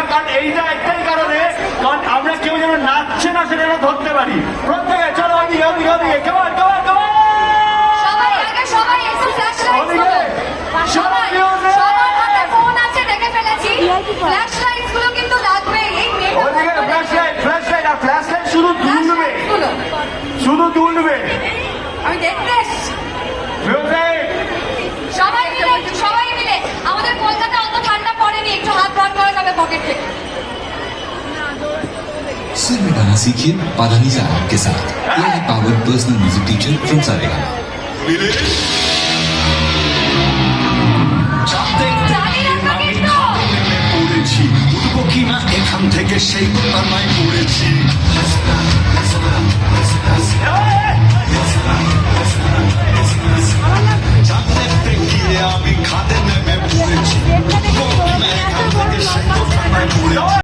এবার কারণ এইটা একটাই কারণে, কারণ আমরা কেউ যেন নাচছে না সেটা যেন ধরতে পারি। প্রত্যেকে চলো ওদিকে ওদিকে ওদিকে, কেমন কেমন কেমন সবাই আগে সবাই একটু ফ্ল্যাশ লাইট গুলো সবাই সবার হাতে ফোন আছে দেখে ফেলেছি ফ্ল্যাশ লাইট গুলো কিন্তু লাগবে এই ওদিকে ফ্ল্যাশ লাইট আর ফ্ল্যাশ লাইট শুধু দুলবে, শুধু দুলবে। আমি দেখতে এসেছি ফিরোজ সবাই মিলে আমাদের কলকাতা অত ঠান্ডা পড়েনি একটু হাত বার করা যাবে পকেট থেকে सुर में गाना सीखिए पाधानी साहब के साथ। यह है power personal music teacher from Saregama. উঠবো কিনা এখান থেকে সেই কথা নাই পড়েছি দেখতে গিয়ে আমি খাদে নেমে পড়েছি উঠবো কিনা এখান থেকে সেই কথা নাই পড়েছি